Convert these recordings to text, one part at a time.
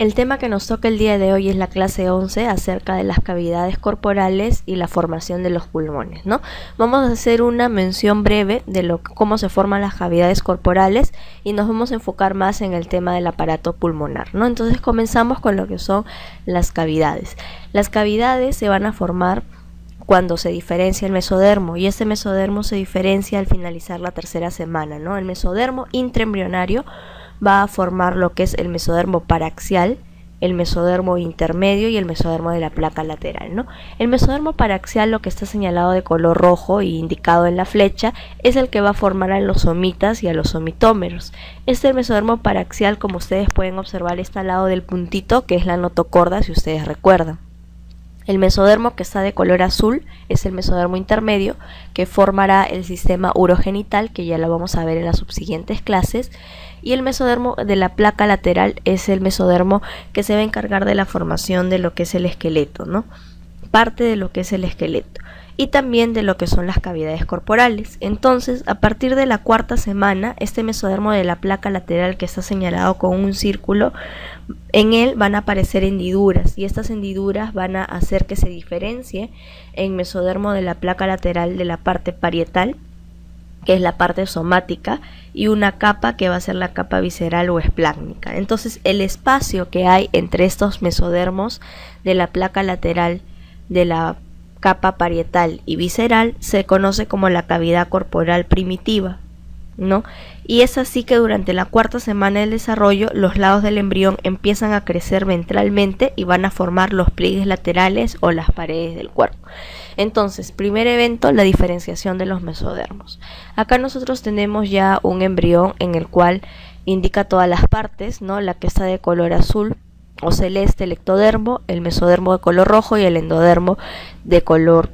El tema que nos toca el día de hoy es la clase 11 acerca de las cavidades corporales y la formación de los pulmones, ¿no? Vamos a hacer una mención breve de cómo se forman las cavidades corporales y nos vamos a enfocar más en el tema del aparato pulmonar, ¿no? Entonces comenzamos con lo que son las cavidades. Las cavidades se van a formar cuando se diferencia el mesodermo, y este mesodermo se diferencia al finalizar la tercera semana, ¿no? El mesodermo intraembrionario va a formar lo que es el mesodermo paraxial, el mesodermo intermedio y el mesodermo de la placa lateral, ¿no? El mesodermo paraxial, lo que está señalado de color rojo y indicado en la flecha, es el que va a formar a los somitas y a los somitómeros. Este mesodermo paraxial, como ustedes pueden observar, está al lado del puntito, que es la notocorda, si ustedes recuerdan. El mesodermo que está de color azul es el mesodermo intermedio, que formará el sistema urogenital, que ya lo vamos a ver en las subsiguientes clases, y el mesodermo de la placa lateral es el mesodermo que se va a encargar de la formación de lo que es el esqueleto, ¿no? Parte de lo que es el esqueleto, y también de lo que son las cavidades corporales. Entonces, a partir de la cuarta semana, este mesodermo de la placa lateral, que está señalado con un círculo, en él van a aparecer hendiduras, y estas hendiduras van a hacer que se diferencie en mesodermo de la placa lateral de la parte parietal, que es la parte somática, y una capa que va a ser la capa visceral o esplácnica. Entonces, el espacio que hay entre estos mesodermos de la placa lateral, de la capa parietal y visceral, se conoce como la cavidad corporal primitiva, ¿no? Y es así que durante la cuarta semana del desarrollo, los lados del embrión empiezan a crecer ventralmente y van a formar los pliegues laterales o las paredes del cuerpo. Entonces, primer evento, la diferenciación de los mesodermos. Acá nosotros tenemos ya un embrión en el cual indica todas las partes, ¿no? La que está de color azul o celeste, el ectodermo, el mesodermo de color rojo y el endodermo de color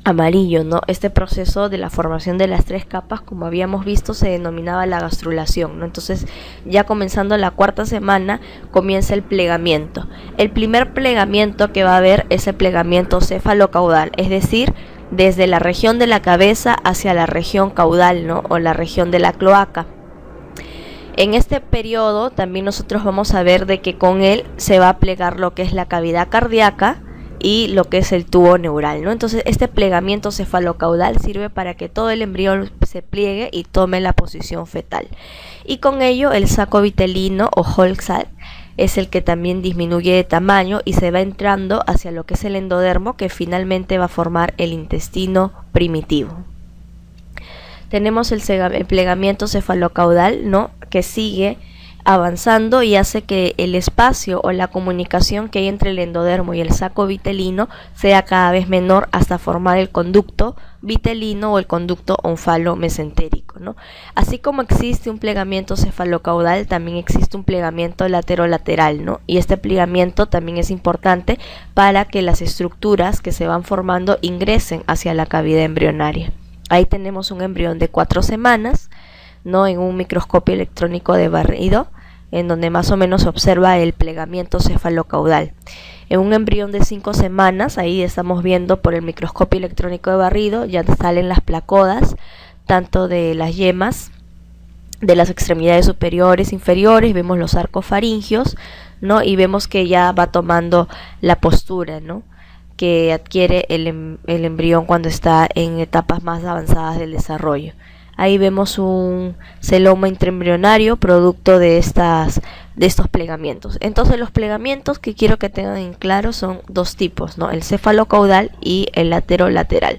amarillo, ¿no? Este proceso de la formación de las tres capas, como habíamos visto, se denominaba la gastrulación, ¿no? Entonces, ya comenzando la cuarta semana, comienza el plegamiento. El primer plegamiento que va a haber es el plegamiento cefalocaudal, es decir, desde la región de la cabeza hacia la región caudal, ¿no? O la región de la cloaca. En este periodo también nosotros vamos a ver de que con él se va a plegar lo que es la cavidad cardíaca y lo que es el tubo neural, ¿no? Entonces, este plegamiento cefalocaudal sirve para que todo el embrión se pliegue y tome la posición fetal. Y con ello, el saco vitelino o Holzsack es el que también disminuye de tamaño y se va entrando hacia lo que es el endodermo, que finalmente va a formar el intestino primitivo. Tenemos el plegamiento cefalocaudal, ¿no? Que sigue avanzando y hace que el espacio o la comunicación que hay entre el endodermo y el saco vitelino sea cada vez menor hasta formar el conducto vitelino o el conducto onfalo-mesentérico, ¿no? Así como existe un plegamiento cefalocaudal, también existe un plegamiento laterolateral, ¿no? Y este plegamiento también es importante para que las estructuras que se van formando ingresen hacia la cavidad embrionaria. Ahí tenemos un embrión de 4 semanas, ¿no? En un microscopio electrónico de barrido, en donde más o menos se observa el plegamiento cefalocaudal. En un embrión de 5 semanas, ahí estamos viendo por el microscopio electrónico de barrido, ya salen las placodas, tanto de las yemas, de las extremidades superiores, inferiores, vemos los arcos faringios, ¿no? Y vemos que ya va tomando la postura, ¿no? Que adquiere el embrión cuando está en etapas más avanzadas del desarrollo. Ahí vemos un celoma intraembrionario producto de estos plegamientos. Entonces, los plegamientos que quiero que tengan en claro son dos tipos, ¿no? El cefalocaudal y el laterolateral.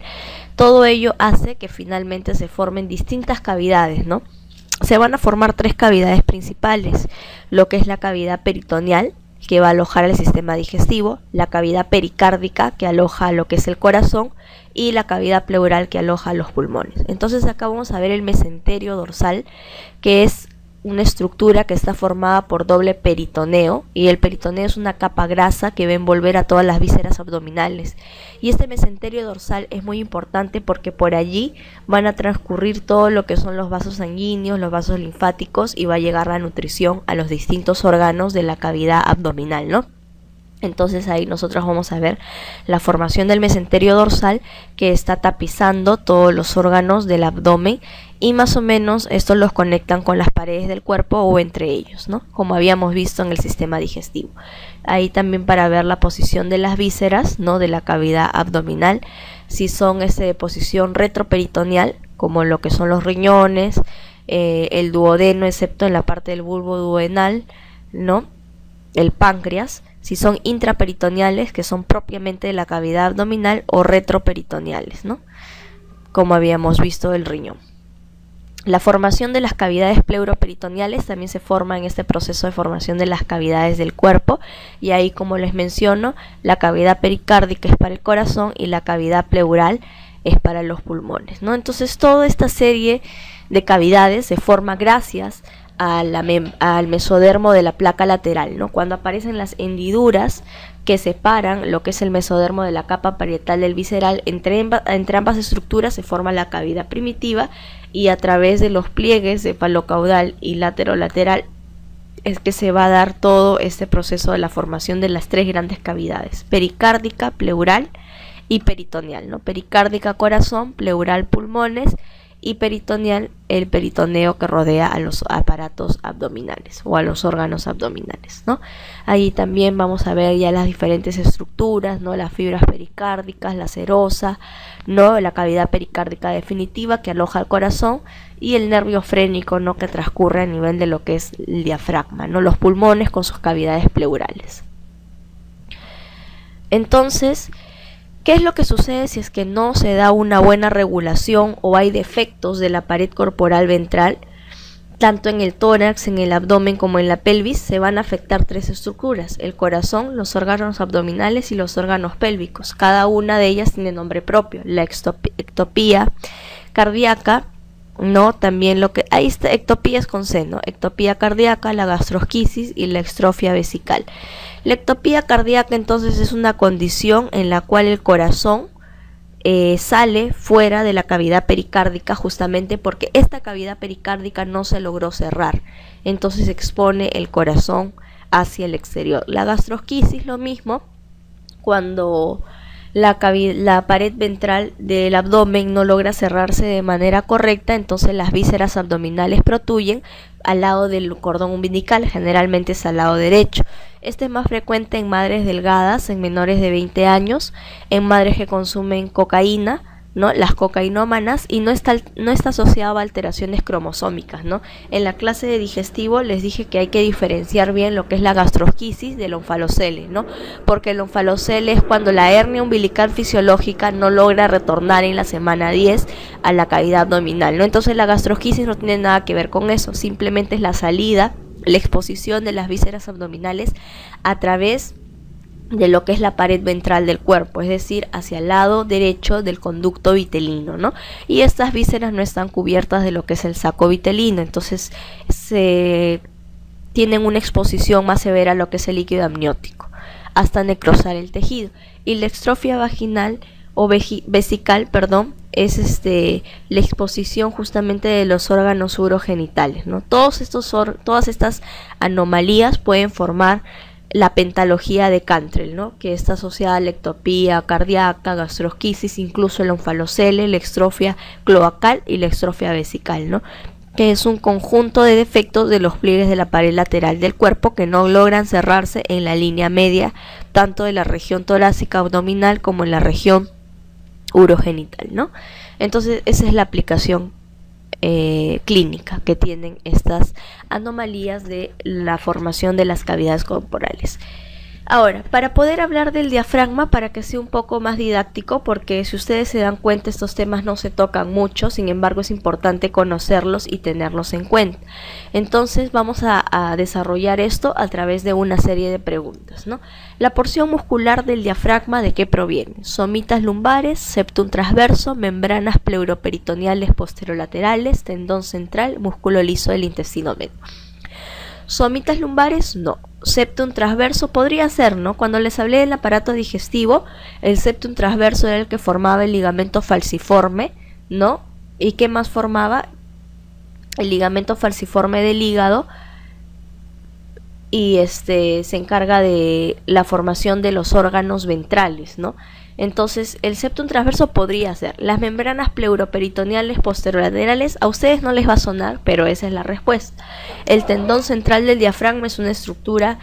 Todo ello hace que finalmente se formen distintas cavidades, ¿no? Se van a formar 3 cavidades principales, lo que es la cavidad peritoneal, que va a alojar el sistema digestivo, la cavidad pericárdica, que aloja lo que es el corazón, y la cavidad pleural, que aloja los pulmones. Entonces, acá vamos a ver el mesenterio dorsal, que es una estructura que está formada por doble peritoneo, y el peritoneo es una capa grasa que va a envolver a todas las vísceras abdominales. Y este mesenterio dorsal es muy importante porque por allí van a transcurrir todo lo que son los vasos sanguíneos, los vasos linfáticos, y va a llegar la nutrición a los distintos órganos de la cavidad abdominal, ¿no? Entonces ahí nosotros vamos a ver la formación del mesenterio dorsal, que está tapizando todos los órganos del abdomen, y más o menos estos los conectan con las paredes del cuerpo o entre ellos, ¿no? Como habíamos visto en el sistema digestivo. Ahí también para ver la posición de las vísceras, ¿no? De la cavidad abdominal, si son de posición retroperitoneal, como lo que son los riñones, el duodeno, excepto en la parte del bulbo duodenal, ¿no? El páncreas. Si son intraperitoneales, que son propiamente de la cavidad abdominal, o retroperitoneales, ¿no? Como habíamos visto el riñón. La formación de las cavidades pleuroperitoneales también se forma en este proceso de formación de las cavidades del cuerpo, y ahí, como les menciono, la cavidad pericárdica es para el corazón y la cavidad pleural es para los pulmones, ¿no? Entonces toda esta serie de cavidades se forma gracias al mesodermo de la placa lateral, ¿no? Cuando aparecen las hendiduras que separan lo que es el mesodermo de la capa parietal del visceral, entre ambas estructuras se forma la cavidad primitiva, y a través de los pliegues cefalocaudal y laterolateral es que se va a dar todo este proceso de la formación de las tres grandes cavidades: pericárdica, pleural y peritoneal, ¿no? Pericárdica, corazón; pleural, pulmones; y peritoneal, el peritoneo que rodea a los aparatos abdominales o a los órganos abdominales, ¿no? Ahí también vamos a ver ya las diferentes estructuras, ¿no? Las fibras pericárdicas, la serosa, ¿no? La cavidad pericárdica definitiva que aloja al corazón, y el nervio frénico, ¿no? Que transcurre a nivel de lo que es el diafragma, ¿no? Los pulmones con sus cavidades pleurales. Entonces, ¿qué es lo que sucede si es que no se da una buena regulación o hay defectos de la pared corporal ventral? Tanto en el tórax, en el abdomen como en la pelvis se van a afectar tres estructuras: el corazón, los órganos abdominales y los órganos pélvicos. Cada una de ellas tiene nombre propio: la ectopía cardíaca, ¿no? También lo que ahí está, ectopía es con C, ¿no? Ectopía cardíaca, la gastrosquisis y la extrofia vesical. La ectopía cardíaca entonces es una condición en la cual el corazón sale fuera de la cavidad pericárdica, justamente porque esta cavidad pericárdica no se logró cerrar, entonces expone el corazón hacia el exterior. La gastrosquisis, lo mismo, cuando la pared ventral del abdomen no logra cerrarse de manera correcta, entonces las vísceras abdominales protuyen al lado del cordón umbilical, generalmente es al lado derecho. Este es más frecuente en madres delgadas, en menores de 20 años, en madres que consumen cocaína, ¿no? Las cocainómanas, y no está asociado a alteraciones cromosómicas, ¿no? En la clase de digestivo les dije que hay que diferenciar bien lo que es la gastrosquisis del onfalocele, ¿no? Porque el onfalocele es cuando la hernia umbilical fisiológica no logra retornar en la semana 10 a la cavidad abdominal, ¿no? Entonces la gastrosquisis no tiene nada que ver con eso, simplemente es la salida, la exposición de las vísceras abdominales a través de lo que es la pared ventral del cuerpo, es decir, hacia el lado derecho del conducto vitelino, ¿no? Y estas vísceras no están cubiertas de lo que es el saco vitelino, entonces se tienen una exposición más severa a lo que es el líquido amniótico, hasta necrosar el tejido. Y la extrofia vaginal o vesical, perdón, es la exposición justamente de los órganos urogenitales, ¿no? Todas estas anomalías pueden formar la pentalogía de Cantrell, ¿no? Que está asociada a la ectopía cardíaca, gastrosquisis, incluso el onfalocele, la extrofia cloacal y la extrofia vesical, ¿no? Que es un conjunto de defectos de los pliegues de la pared lateral del cuerpo que no logran cerrarse en la línea media, tanto de la región torácica abdominal como en la región urogenital, ¿no? Entonces esa es la aplicación clínica que tienen estas anomalías de la formación de las cavidades corporales. Ahora, para poder hablar del diafragma, para que sea un poco más didáctico, porque si ustedes se dan cuenta estos temas no se tocan mucho, sin embargo es importante conocerlos y tenerlos en cuenta. Entonces vamos a desarrollar esto a través de una serie de preguntas, ¿no? La porción muscular del diafragma, ¿de qué proviene? Somitas lumbares, septum transverso, membranas pleuroperitoneales posterolaterales, tendón central, músculo liso del intestino medio. Somitas lumbares, no. Septum transverso podría ser, ¿no? Cuando les hablé del aparato digestivo, el septum transverso era el que formaba el ligamento falciforme, ¿no? ¿Y qué más formaba? El ligamento falciforme del hígado y se encarga de la formación de los órganos ventrales, ¿no? Entonces, el septum transverso podría ser las membranas pleuroperitoneales posterolaterales. A ustedes no les va a sonar, pero esa es la respuesta. El tendón central del diafragma es una estructura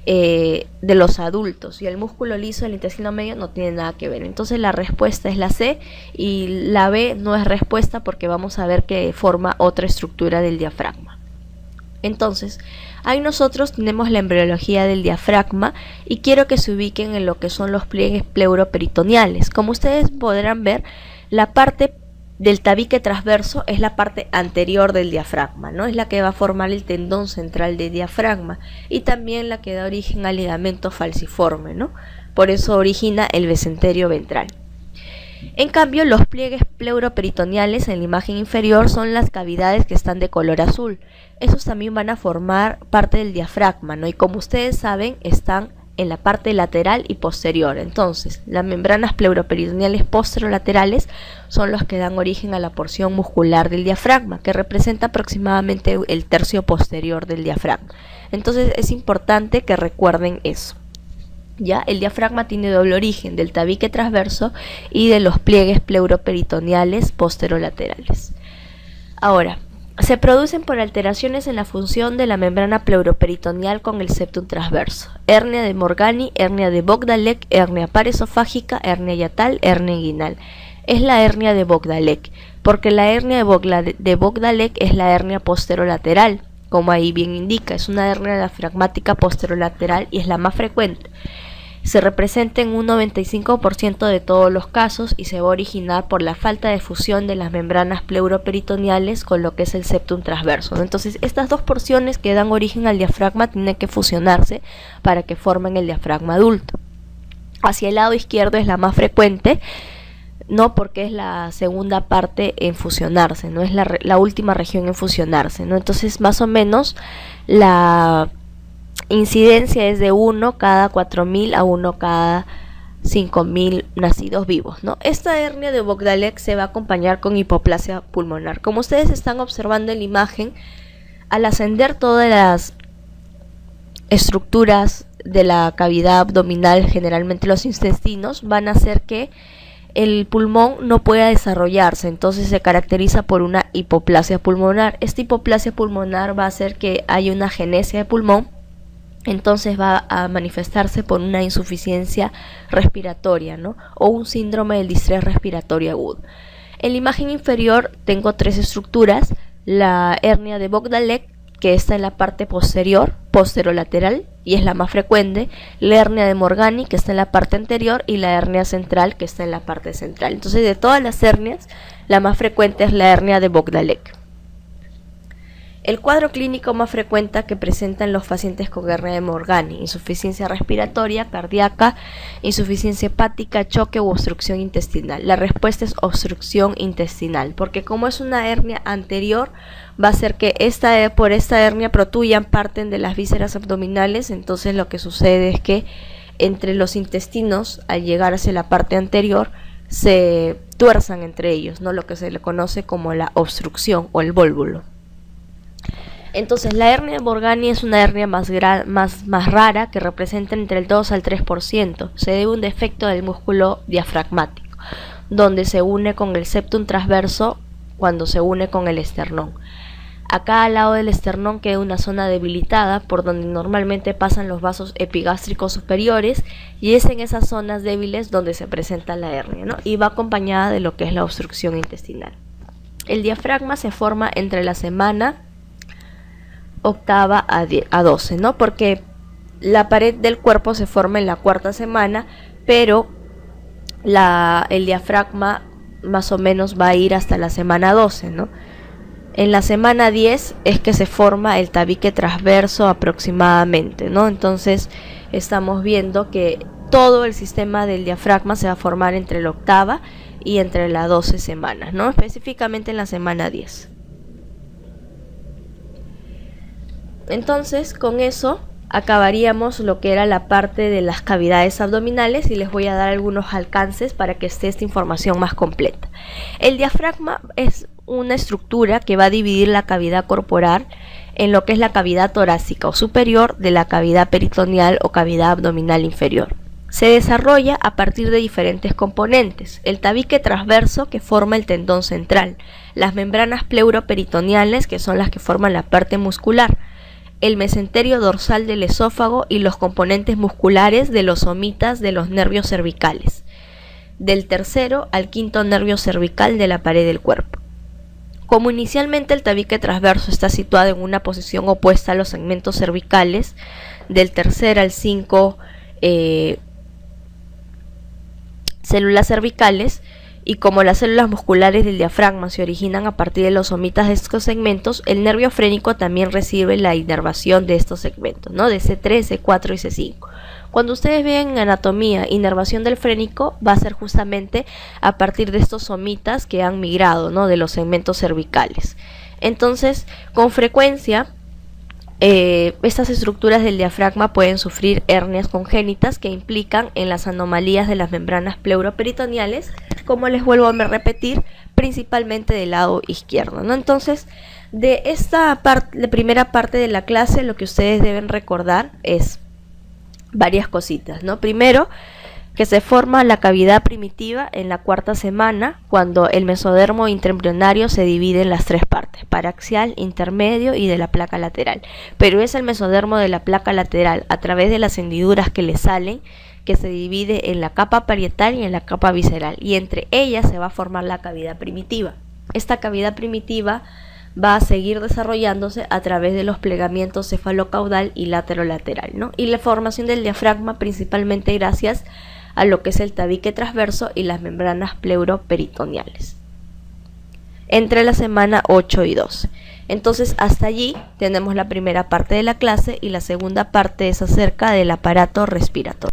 de los adultos, y el músculo liso del intestino medio no tiene nada que ver. Entonces, la respuesta es la C, y la B no es respuesta porque vamos a ver que forma otra estructura del diafragma. Entonces, ahí nosotros tenemos la embriología del diafragma y quiero que se ubiquen en lo que son los pliegues pleuroperitoneales. Como ustedes podrán ver, la parte del tabique transverso es la parte anterior del diafragma, ¿no? Es la que va a formar el tendón central del diafragma y también la que da origen al ligamento falciforme, ¿no? Por eso origina el mesenterio ventral. En cambio, los pliegues pleuroperitoneales en la imagen inferior son las cavidades que están de color azul. Esos también van a formar parte del diafragma, ¿no? Y como ustedes saben, están en la parte lateral y posterior. Entonces, las membranas pleuroperitoneales posterolaterales son los que dan origen a la porción muscular del diafragma, que representa aproximadamente el tercio posterior del diafragma. Entonces, es importante que recuerden eso. Ya, el diafragma tiene doble origen, del tabique transverso y de los pliegues pleuroperitoneales posterolaterales. Ahora, se producen por alteraciones en la función de la membrana pleuroperitoneal con el septum transverso: hernia de Morgani, hernia de Bogdalek, hernia paresofágica, hernia hiatal, hernia inguinal. Es la hernia de Bogdalek, porque la hernia de Bogdalek es la hernia posterolateral, como ahí bien indica, es una hernia diafragmática posterolateral y es la más frecuente. Se representa en un 95% de todos los casos y se va a originar por la falta de fusión de las membranas pleuroperitoneales con lo que es el septum transverso, ¿no? Entonces, estas dos porciones que dan origen al diafragma tienen que fusionarse para que formen el diafragma adulto. Hacia el lado izquierdo es la más frecuente, no porque es la segunda parte en fusionarse, no es la última región en fusionarse, ¿no? Entonces, más o menos la incidencia es de 1 cada 4.000 a 1 cada 5.000 nacidos vivos, ¿no? Esta hernia de Bogdalek se va a acompañar con hipoplasia pulmonar. Como ustedes están observando en la imagen, al ascender todas las estructuras de la cavidad abdominal, generalmente los intestinos, van a hacer que el pulmón no pueda desarrollarse, entonces se caracteriza por una hipoplasia pulmonar. Esta hipoplasia pulmonar va a hacer que haya una agenesia de pulmón, entonces va a manifestarse por una insuficiencia respiratoria, ¿no? O un síndrome del distrés respiratorio agudo. En la imagen inferior tengo tres estructuras: la hernia de Bogdalek, que está en la parte posterior, posterolateral, y es la más frecuente; la hernia de Morgani, que está en la parte anterior; y la hernia central, que está en la parte central. Entonces, de todas las hernias, la más frecuente es la hernia de Bogdalek. El cuadro clínico más frecuente que presentan los pacientes con hernia de Morgani: insuficiencia respiratoria, cardíaca, insuficiencia hepática, choque u obstrucción intestinal. La respuesta es obstrucción intestinal, porque como es una hernia anterior, va a hacer que por esta hernia protuyan parten de las vísceras abdominales. Entonces lo que sucede es que entre los intestinos, al llegar hacia la parte anterior, se tuerzan entre ellos, ¿no? Lo que se le conoce como la obstrucción o el vólvulo. Entonces, la hernia de Morgani es una hernia más rara, que representa entre el 2 al 3%. Se debe a un defecto del músculo diafragmático, donde se une con el septum transverso cuando se une con el esternón. Acá al lado del esternón queda una zona debilitada por donde normalmente pasan los vasos epigástricos superiores, y es en esas zonas débiles donde se presenta la hernia, ¿no? Y va acompañada de lo que es la obstrucción intestinal. El diafragma se forma entre la semana octava a 12, ¿no? Porque la pared del cuerpo se forma en la cuarta semana, pero el diafragma más o menos va a ir hasta la semana 12, ¿no? En la semana 10 es que se forma el tabique transverso aproximadamente, ¿no? Entonces estamos viendo que todo el sistema del diafragma se va a formar entre la octava y entre las 12 semanas, ¿no? Específicamente en la semana 10. Entonces, con eso acabaríamos lo que era la parte de las cavidades abdominales, y les voy a dar algunos alcances para que esté esta información más completa. El diafragma es una estructura que va a dividir la cavidad corporal en lo que es la cavidad torácica o superior de la cavidad peritoneal o cavidad abdominal inferior. Se desarrolla a partir de diferentes componentes: el tabique transverso, que forma el tendón central, las membranas pleuroperitoneales, que son las que forman la parte muscular, el mesenterio dorsal del esófago y los componentes musculares de los somitas de los nervios cervicales, del tercero al quinto nervio cervical de la pared del cuerpo. Como inicialmente el tabique transverso está situado en una posición opuesta a los segmentos cervicales, del tercer al 5 células cervicales, y como las células musculares del diafragma se originan a partir de los somitas de estos segmentos, el nervio frénico también recibe la inervación de estos segmentos, ¿no? De C3, C4 y C5. Cuando ustedes ven en anatomía inervación del frénico, va a ser justamente a partir de estos somitas que han migrado, ¿no? De los segmentos cervicales. Entonces, con frecuencia, estas estructuras del diafragma pueden sufrir hernias congénitas que implican en las anomalías de las membranas pleuroperitoneales, como les vuelvo a repetir, principalmente del lado izquierdo, ¿no? Entonces, de esta primera parte de la clase, lo que ustedes deben recordar es varias cositas, ¿no? Primero, que se forma la cavidad primitiva en la cuarta semana, cuando el mesodermo intraembrionario se divide en las tres partes: paraxial, intermedio y de la placa lateral. Pero es el mesodermo de la placa lateral, a través de las hendiduras que le salen, que se divide en la capa parietal y en la capa visceral, y entre ellas se va a formar la cavidad primitiva. Esta cavidad primitiva va a seguir desarrollándose a través de los plegamientos cefalocaudal y laterolateral, ¿no? Y la formación del diafragma principalmente gracias a lo que es el tabique transverso y las membranas pleuroperitoneales, entre la semana 8 y 12. Entonces, hasta allí tenemos la primera parte de la clase, y la segunda parte es acerca del aparato respiratorio.